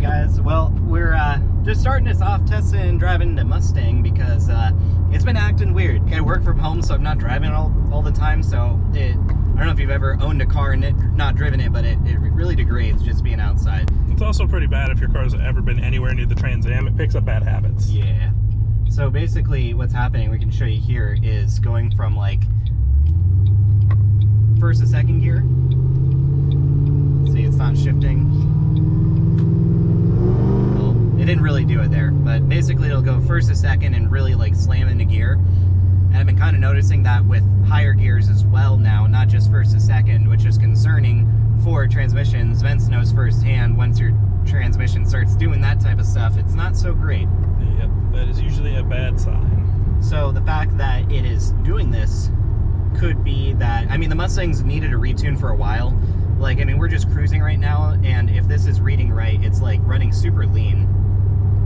Alright guys, well, we're just starting this off testing and driving the Mustang because it's been acting weird. I work from home, so I'm not driving all the time, so I don't know if you've ever owned a car and not driven it, but it really degrades just being outside. It's also pretty bad if your car's ever been anywhere near the Trans Am. It picks up bad habits. Yeah. So basically what's happening, we can show you here, is going from like first to second gear. See, it's not shifting. It didn't really do it there, but basically it'll go first to second and really like slam into gear. And I've been kind of noticing that with higher gears as well now, not just first to second, which is concerning for transmissions. Vince knows firsthand, once your transmission starts doing that type of stuff, it's not so great. Yep, that is usually a bad sign. So the fact that it is doing this could be that, I mean, the Mustangs needed a retune for a while. Like, I mean, we're just cruising right now, and if this is reading right, it's like running super lean.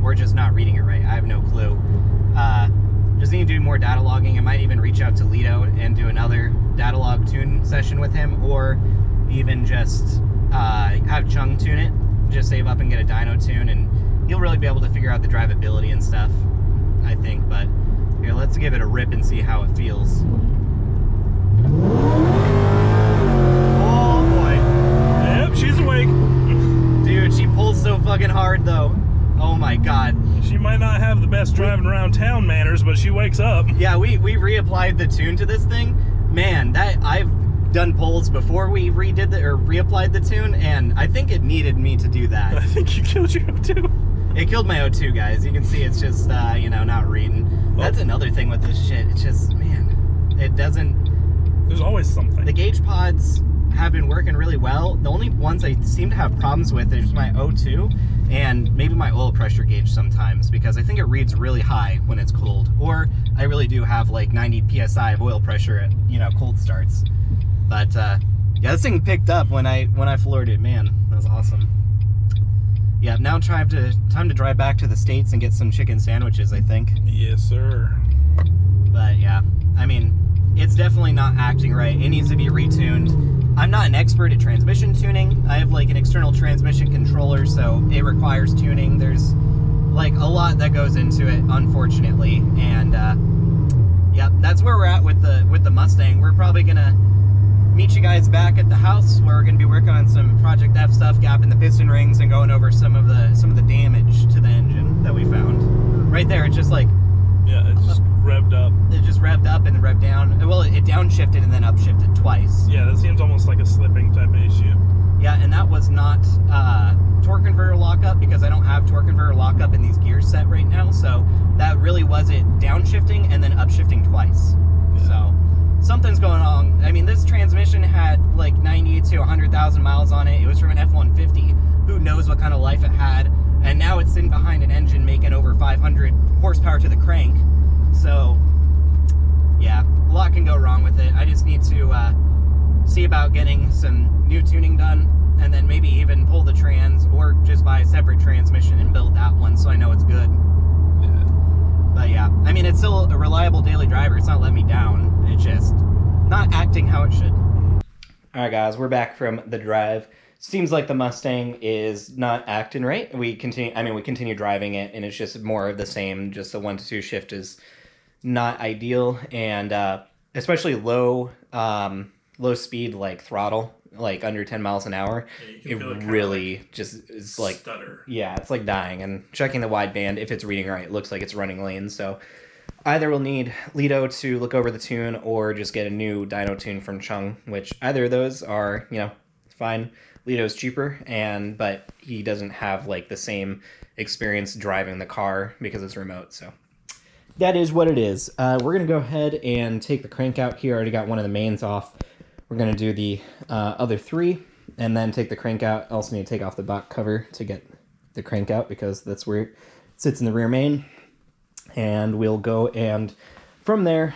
We're just not reading it right. I have no clue. Just need to do more data logging. I might even reach out to Lido and do another data log tune session with him, or even just have Chung tune it. Just save up and get a dyno tune, and he'll really be able to figure out the drivability and stuff, I think. But here, let's give it a rip and see how it feels. Oh boy. Yep, she's awake. Dude, she pulls so fucking hard though. Oh my god. She might not have the best driving around town manners, but she wakes up. Yeah, we reapplied the tune to this thing. Man, that I've done pulls before we reapplied the tune, and I think it needed me to do that. I think you killed your O2. It killed my O2, guys. You can see it's just, you know, not reading. Well, that's another thing with this shit. It's just, man, it doesn't... There's always something. The gauge pods have been working really well. The only ones I seem to have problems with is my O2 and maybe my oil pressure gauge sometimes, because I think it reads really high when it's cold, or I really do have like 90 psi of oil pressure at, you know, cold starts. But yeah, this thing picked up when I floored it. Man, that was awesome. Yeah, now time to drive back to the States and get some chicken sandwiches, I think. Yes, sir. But yeah, I mean, it's definitely not acting right. It needs to be retuned. I'm not an expert at transmission tuning. I have like an external transmission controller, so it requires tuning. There's like a lot that goes into it, unfortunately. And yeah, that's where we're at with the Mustang. We're probably gonna meet you guys back at the house where we're gonna be working on some Project F stuff, gapping the piston rings and going over some of the damage to the engine that we found. Right there, it's just like, yeah, it just revved up. It just revved up and revved down. Well, it downshifted and then upshifted twice. Yeah, that seems almost like a slipping type of issue. Yeah, and that was not torque converter lockup, because I don't have torque converter lockup in these gears set right now. So that really was it downshifting and then upshifting twice. Yeah. So something's going on. I mean, this transmission had like 90 to 100,000 miles on it. It was from an F-150. Who knows what kind of life it had? And now it's sitting behind an engine making over 500 horsepower to the crank. So yeah, a lot can go wrong with it. I just need to see about getting some new tuning done, and then maybe even pull the trans, or just buy a separate transmission and build that one so I know it's good. Yeah. But yeah, I mean, it's still a reliable daily driver. It's not letting me down. It's just not acting how it should. All right, guys, we're back from the drive. Seems like the Mustang is not acting right. We continue driving it, and it's just more of the same. Just the 1-2 shift is not ideal, and especially low speed, like throttle, like under 10 miles an hour, yeah, it really like just is like stutter. Yeah, it's like dying. And checking the wideband, if it's reading right, it looks like it's running lean. So either we'll need Lido to look over the tune, or just get a new dyno tune from Chung, which either of those are, you know, fine. Lido's cheaper, but he doesn't have like the same experience driving the car because it's remote. So that is what it is. We're going to go ahead and take the crank out here. I already got one of the mains off. We're going to do the other three and then take the crank out. I also need to take off the back cover to get the crank out, because that's where it sits in the rear main. And we'll go and from there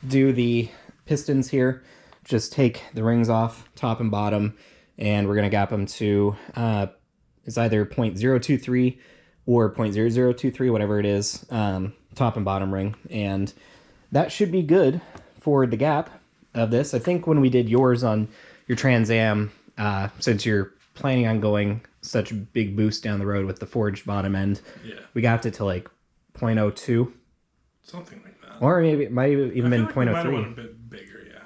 do the pistons here. Just take the rings off, top and bottom, and we're going to gap them to it's either 0.023 or 0.0023, whatever it is, top and bottom ring. And that should be good for the gap of this. I think when we did yours on your Trans Am, since you're planning on going such a big boost down the road with the forged bottom end. Yeah. We got it to like 0.02. Something like that. Or maybe it might have even been 0.03. We might have went a bit bigger, yeah.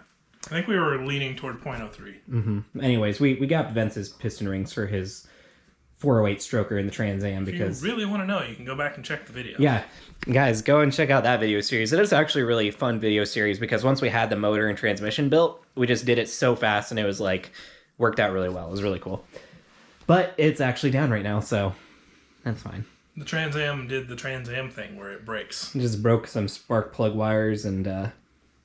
I think we were leaning toward 0.03. Anyways, we got Vince's piston rings for his 408 stroker in the Trans Am because... If you really want to know, you can go back and check the video. Yeah. Guys, go and check out that video series. It is actually a really fun video series because once we had the motor and transmission built, we just did it so fast and it was like, worked out really well. It was really cool. But it's actually down right now, so that's fine. The Trans Am did the Trans Am thing where it breaks. It just broke some spark plug wires and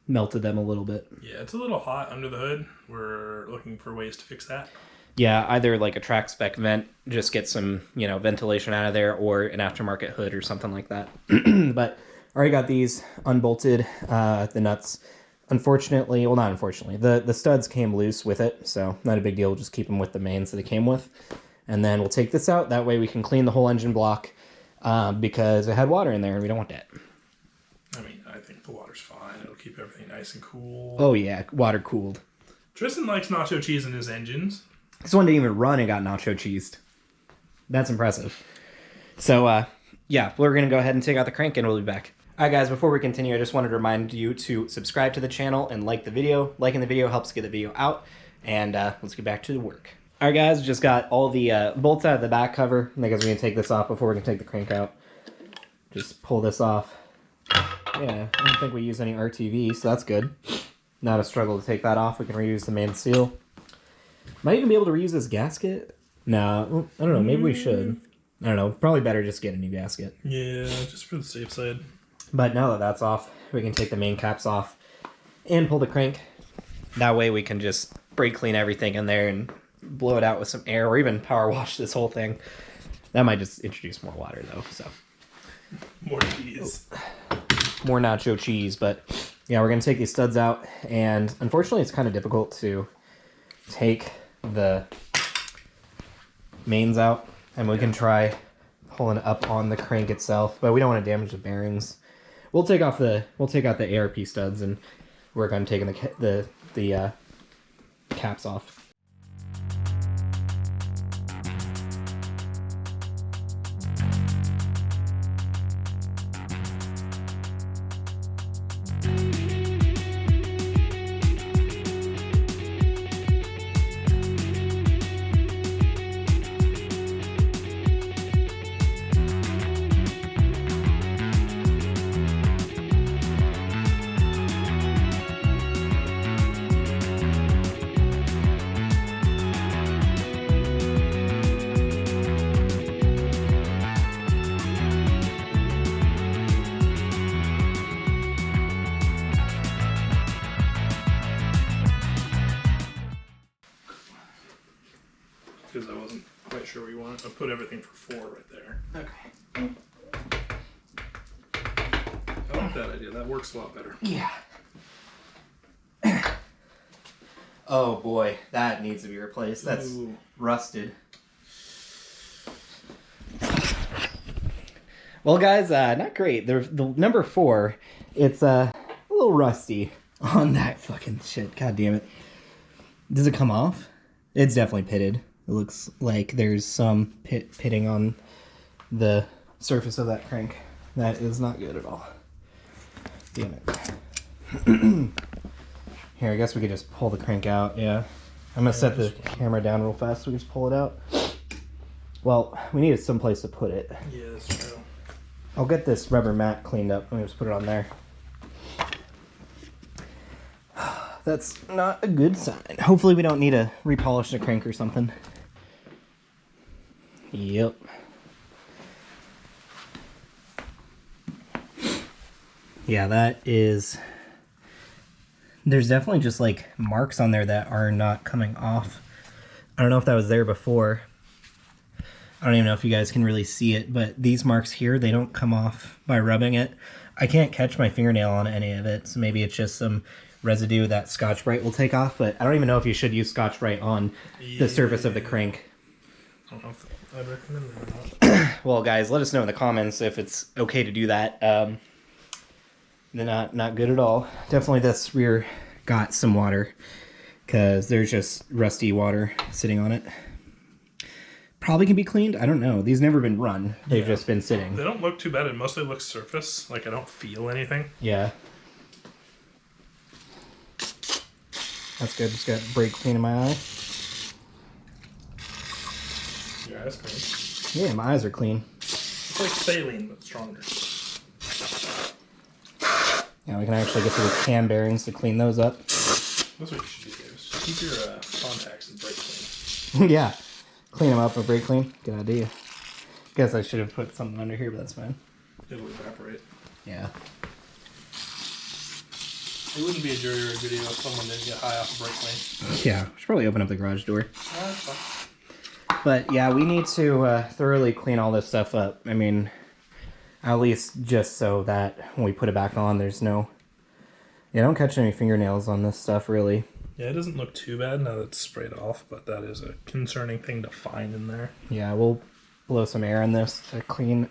melted them a little bit. Yeah, it's a little hot under the hood. We're looking for ways to fix that. Yeah, either like a track spec vent, just get some, ventilation out of there, or an aftermarket hood or something like that. But already got these unbolted, the nuts. Unfortunately, well, not unfortunately, the studs came loose with it, so not a big deal. We'll just keep them with the mains that it came with. And then we'll take this out. That way we can clean the whole engine block because it had water in there and we don't want that. I mean, I think the water's fine. It'll keep everything nice and cool. Oh, yeah, water cooled. Tristan likes nacho cheese in his engines. This one didn't even run and got nacho cheesed. That's impressive. So, yeah, we're going to go ahead and take out the crank and we'll be back. All right, guys, before we continue, I just wanted to remind you to subscribe to the channel and like the video. Liking the video helps get the video out. And let's get back to the work. All right, guys, just got all the bolts out of the back cover. I guess we're going to take this off before we can take the crank out. Just pull this off. Yeah, I don't think we use any RTV, so that's good. Not a struggle to take that off. We can reuse the main seal. Might even be able to reuse this gasket. No, I don't know. Maybe we should. I don't know. Probably better just get a new gasket. Yeah, just for the safe side. But now that that's off, we can take the main caps off and pull the crank. That way we can just brake clean everything in there and blow it out with some air or even power wash this whole thing. That might just introduce more water though, so. More cheese. More nacho cheese, but yeah, we're going to take these studs out. And unfortunately, it's kind of difficult to take the mains out. And we can try pulling up on the crank itself, but we don't want to damage the bearings. We'll take out the ARP studs and work on taking the caps off. Because I wasn't quite sure where you wanted. I put everything for 4 right there. Okay. I like that idea. That works a lot better. Yeah. Oh boy, that needs to be replaced. That's rusted. Well, guys, not great. The number 4, it's a little rusty on that fucking shit. God damn it. Does it come off? It's definitely pitted. It looks like there's some pitting on the surface of that crank. That is not good at all. Damn it. Here, I guess we could just pull the crank out. Yeah. I'm going to set the camera down real fast so we can just pull it out. Well, we needed some place to put it. Yeah, that's true. I'll get this rubber mat cleaned up. Let me just put it on there. That's not a good sign. Hopefully we don't need to repolish the crank or something. Yep. Yeah, that is... There's definitely just like marks on there that are not coming off. I don't know if that was there before. I don't even know if you guys can really see it, but these marks here, they don't come off by rubbing it. I can't catch my fingernail on any of it, so maybe it's just some residue that Scotch-Brite will take off, but I don't even know if you should use Scotch-Brite on the surface of the crank. I don't know if I'd recommend that or not. Well, guys, let us know in the comments if it's okay to do that. They're not good at all. Definitely this rear got some water because there's just rusty water sitting on it. probably can be cleaned. I don't know. These never been run. They've just been sitting. They don't look too bad. It mostly looks surface. Like I don't feel anything. Yeah. That's good. Just got brake clean in my eye. Your eyes clean. Yeah, my eyes are clean. It's like saline, but stronger. Yeah, we can actually get to the cam bearings to clean those up. That's what you should do, Davis. Keep your contacts and brake clean. Yeah. Clean them up with brake clean. Good idea. Guess I should have put something under here, but that's fine. It'll evaporate. Yeah. It wouldn't be a jury rig video if someone didn't get high off a brake clean. Yeah, we should probably open up the garage door. That's fine. But yeah, we need to thoroughly clean all this stuff up. I mean, at least just so that when we put it back on, there's no... Yeah, don't catch any fingernails on this stuff, really. Yeah, it doesn't look too bad now that it's sprayed off, but that is a concerning thing to find in there. Yeah, we'll blow some air in this to clean,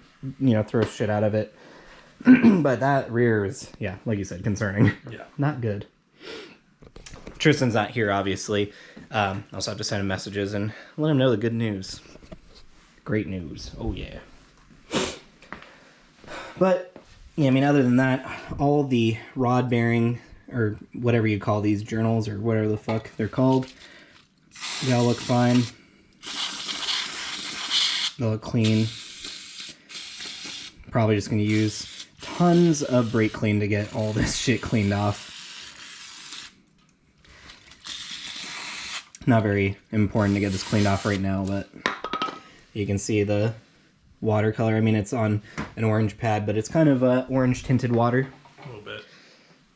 throw shit out of it. But that rear is, yeah, like you said, concerning. Yeah. Not good. Tristan's not here, obviously. Also have to send him messages and let him know the good news. Great news. Oh, yeah. But, yeah, I mean, other than that, all the rod bearing, or whatever you call these journals, or whatever the fuck they're called, they all look fine. They look clean. Probably just going to use tons of brake clean to get all this shit cleaned off. Not very important to get this cleaned off right now, but you can see the watercolor. I mean, it's on an orange pad, but it's kind of orange tinted water. A little bit.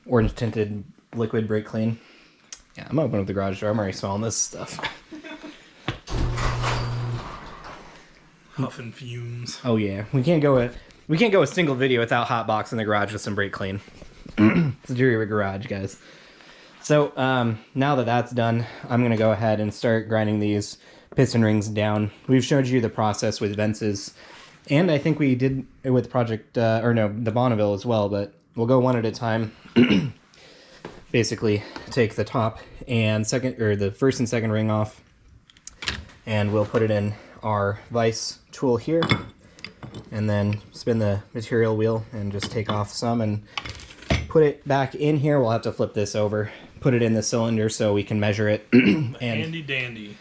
Orange tinted liquid brake clean. Yeah, I'm opening up the garage door. I'm already smelling this stuff. Huffing fumes. Oh yeah, we can't go a single video without hotbox in the garage with some brake clean. It's a jury rig garage, guys. So now that that's done, I'm gonna go ahead and start grinding these piston rings down. We've showed you the process with Vences, and I think we did it with the Bonneville as well. But we'll go one at a time. Basically, take the top and the first and second ring off, and we'll put it in our vise tool here, and then spin the material wheel and just take off some and put it back in here. We'll have to flip this over, put it in the cylinder so we can measure it. And Handy dandy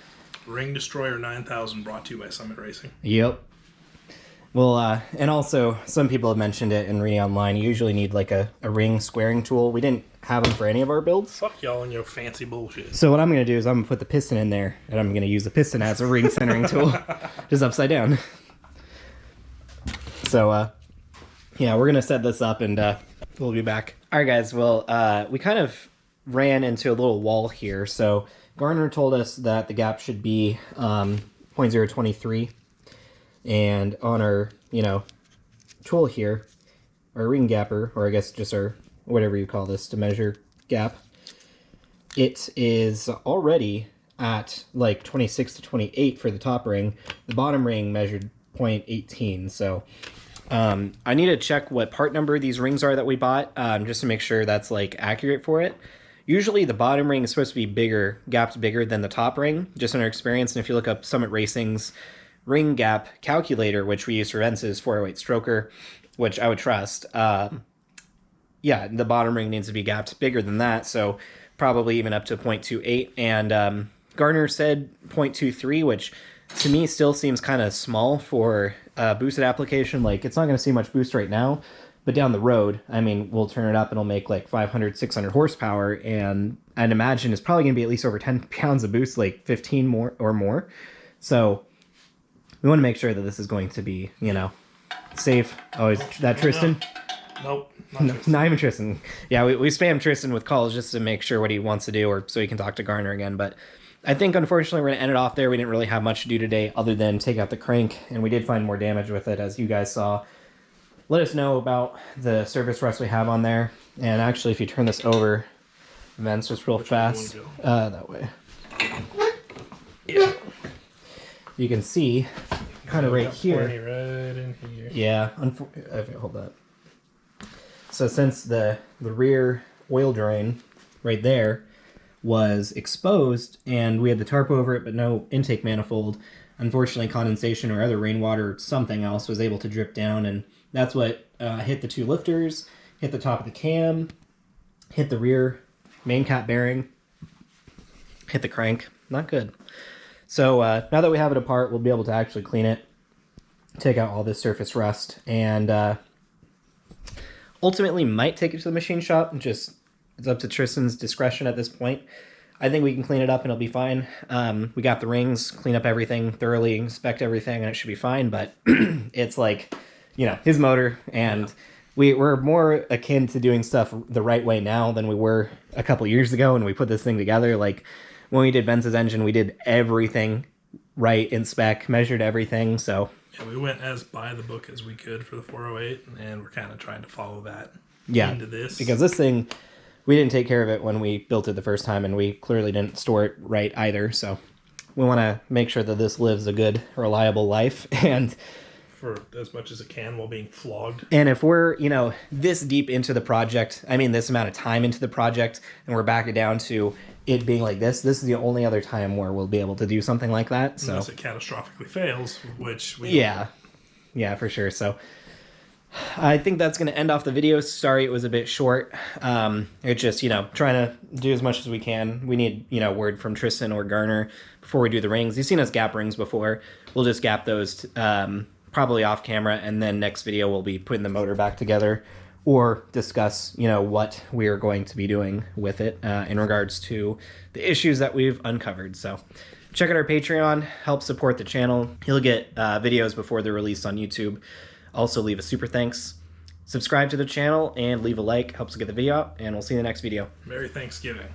Ring Destroyer 9000 brought to you by Summit Racing. Yep. Well, and also some people have mentioned it in reading online. You usually need like a ring squaring tool. We didn't have them for any of our builds. Fuck y'all and your fancy bullshit. So what I'm going to do is I'm going to put the piston in there, and I'm going to use the piston as a ring centering tool, just upside down. So, yeah, we're going to set this up, and we'll be back. All right, guys. Well, we kind of ran into a little wall here. So Garner told us that the gap should be 0.023. And on our, tool here, our ring gapper, or I guess just our, whatever you call this to measure gap, it is already at like 26 to 28 for the top ring. The bottom ring measured 0.18. So I need to check what part number these rings are that we bought, just to make sure that's like accurate for it. Usually the bottom ring is supposed to be bigger, gapped bigger than the top ring, just in our experience. And if you look up Summit Racing's ring gap calculator, which we use for Vences 408 stroker, which I would trust, yeah, the bottom ring needs to be gapped bigger than that, so probably even up to 0.28. And Garner said 0.23, which to me still seems kind of small for a boosted application. Like, it's not going to see much boost right now, but down the road, I mean, we'll turn it up and it'll make like 500, 600 horsepower, and I'd imagine it's probably going to be at least over 10 pounds of boost, like 15 more or more. So we want to make sure that this is going to be, safe. Oh, is that Tristan? Nope. Not even Tristan. Yeah, we spam Tristan with calls just to make sure what he wants to do, or so he can talk to Garner again. But I think, unfortunately, we're going to end it off there. We didn't really have much to do today other than take out the crank, and we did find more damage with it, as you guys saw. Let us know about the surface rust we have on there. And actually, if you turn this over, vents just real fast. That way. Yeah. You can see kind of right here. Right in here. Yeah. Okay, hold that. So since the rear oil drain right there was exposed and we had the tarp over it but no intake manifold, unfortunately condensation or other rainwater or something else was able to drip down, and that's what hit the 2 lifters, hit the top of the cam, hit the rear main cap bearing, hit the crank. Not good. So now that we have it apart, we'll be able to actually clean it, take out all this surface rust, and ultimately might take it to the machine shop. It's up to Tristan's discretion at this point. I think we can clean it up and it'll be fine. We got the rings, clean up everything, thoroughly inspect everything, and it should be fine. But it's like, you know, his motor, and we're more akin to doing stuff the right way now than we were a couple years ago when we put this thing together. Like when we did Benz's engine, we did everything right in spec, measured everything. So yeah, we went as by the book as we could for the 408, and we're kind of trying to follow that into this. Because this thing, we didn't take care of it when we built it the first time, and we clearly didn't store it right either. So we want to make sure that this lives a good, reliable life, and for as much as it can while being flogged. And if we're, you know, this deep into the project, I mean this amount of time into the project, and we're back down to it being like this is the only other time where we'll be able to do something like that. So unless it catastrophically fails, which we yeah, for sure. So I think that's going to end off the video. Sorry it was a bit short. It's just, you know, trying to do as much as we can. We need, you know, word from Tristan or Garner before we do the rings. You've seen us gap rings before. We'll just gap those probably off camera, and then next video we'll be putting the motor back together or discuss, you know, what we are going to be doing with it in regards to the issues that we've uncovered. So check out our Patreon, help support the channel. You'll get videos before they're released on YouTube. Also leave a super thanks, subscribe to the channel, and leave a like. Helps to get the video out, and we'll see you in the next video. Merry Thanksgiving.